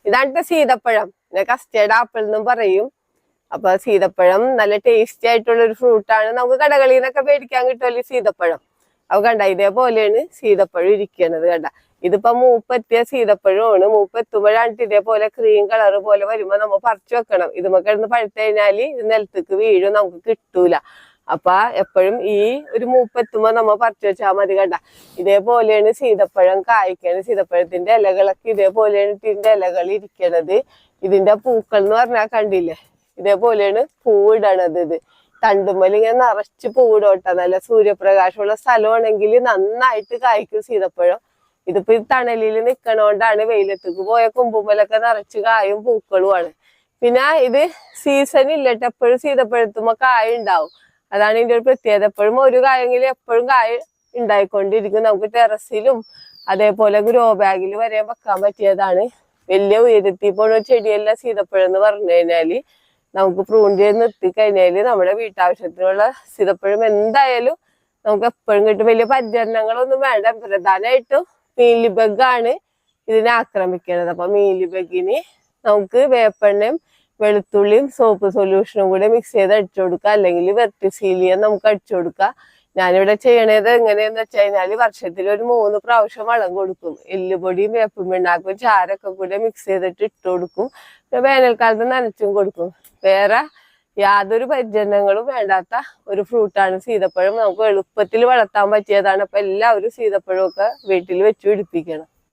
ഇതാണ് സീതപ്പഴം, custard apple എന്നും പറയും. അപ്പൊ സീതപ്പഴം നല്ല ടേസ്റ്റി ആയിട്ടുള്ള ഒരു ഫ്രൂട്ടാണ്. നമുക്ക് കടകളിൽ നിന്നൊക്കെ മേടിക്കാൻ കിട്ടുമല്ലോ സീതപ്പഴം. അപ്പൊ കണ്ട ഇതേപോലെയാണ് സീതപ്പഴം ഇരിക്കണത്. കണ്ട ഇതിപ്പോ മൂപ്പെത്തിയ സീതപ്പഴമാണ്. മൂപ്പെത്തുമ്പോഴാണ് ഇതേപോലെ ക്രീം കളർ പോലെ വരുമ്പോ നമ്മ പറിച്ചു വെക്കണം. ഇതുമ്മ കിടന്ന് പഴുത്ത് കഴിഞ്ഞാല് ഇത് നിലത്തേക്ക് വീഴും, നമുക്ക് കിട്ടൂല. അപ്പൊ എപ്പോഴും ഈ ഒരു മൂപ്പെത്തുമ്പോ നമ്മ പറിച്ചു വെച്ചാൽ മതി. കണ്ട ഇതേപോലെയാണ് സീതപ്പഴം കായ്ക്കണത്. സീതപ്പഴത്തിന്റെ ഇലകളൊക്കെ ഇതേപോലെയാണ് ഇതിന്റെ ഇലകൾ ഇരിക്കണത്. ഇതിന്റെ പൂക്കൾ എന്ന് പറഞ്ഞാൽ കണ്ടില്ലേ, ഇതേപോലെയാണ് പൂവിടണത്. ഇത് തണ്ടുമ്മൽ ഇങ്ങനെ നിറച്ച് പൂവിടോട്ട. നല്ല സൂര്യപ്രകാശമുള്ള സ്ഥലമാണെങ്കിൽ നന്നായിട്ട് കായ്ക്കും സീതപ്പഴം. ഇതിപ്പോ ഈ തണലിൽ നിക്കണോണ്ടാണ്, വെയിലത്തേക്ക് പോയ കുമ്പുമ്പലൊക്കെ നിറച്ച് കായും പൂക്കളുമാണ്. പിന്നെ ഇത് സീസൺ ഇല്ലട്ടെ, എപ്പോഴും സീതപ്പഴത്തുമ്പോ കായ ഉണ്ടാവും. അതാണ് ഇതിന്റെ ഒരു പ്രത്യേകത. എപ്പോഴും ഒരു കായെങ്കിലും എപ്പോഴും കായ ഉണ്ടായിക്കൊണ്ടിരിക്കും. നമുക്ക് ടെറസിലും അതേപോലെ ഗ്രോ ബാഗിൽ വരെ വെക്കാൻ പറ്റിയതാണ്. വലിയ ഉയരത്തിൽ പോണ ചെടിയല്ല സീതപ്പഴം എന്ന് പറഞ്ഞു കഴിഞ്ഞാല്. നമുക്ക് പ്രൂൺ ചെയ്ത് നിർത്തി കഴിഞ്ഞാല് നമ്മുടെ വീട്ടാവശ്യത്തിനുള്ള സീതപ്പഴം എന്തായാലും നമുക്ക് എപ്പോഴും കിട്ടും. വലിയ പരിചരണങ്ങളൊന്നും വേണ്ട. പ്രധാനമായിട്ടും മീലി ബഗാണ് ഇതിനെ ആക്രമിക്കുന്നത്. അപ്പൊ മീലി ബഗിന് നമുക്ക് വേപ്പെണ്ണയും വെളുത്തുള്ളിയും സോപ്പ് സൊല്യൂഷനും കൂടെ മിക്സ് ചെയ്ത് അടിച്ചു കൊടുക്കുക, അല്ലെങ്കിൽ വെർട്ടിസീലിയം നമുക്ക് അടിച്ചു കൊടുക്കുക. ഞാനിവിടെ ചെയ്യണത് എങ്ങനെയാന്ന് വെച്ച് കഴിഞ്ഞാല് വർഷത്തിൽ ഒരു 3 പ്രാവശ്യം വളം കൊടുക്കും. എല്ലുപൊടിയും വേപ്പും പിണ്ണാക്കും ചാരൊക്കെ കൂടെ മിക്സ് ചെയ്തിട്ട് ഇട്ട് കൊടുക്കും. വേനൽക്കാലത്ത് നനച്ചും കൊടുക്കും. വേറെ യാതൊരു പരിചരണങ്ങളും വേണ്ടാത്ത ഒരു ഫ്രൂട്ടാണ് സീതപ്പഴം. നമുക്ക് എളുപ്പത്തിൽ വളർത്താൻ പറ്റിയതാണ്. അപ്പൊ എല്ലാവരും സീതപ്പഴമൊക്കെ വീട്ടിൽ വെച്ച് പിടിപ്പിക്കണം.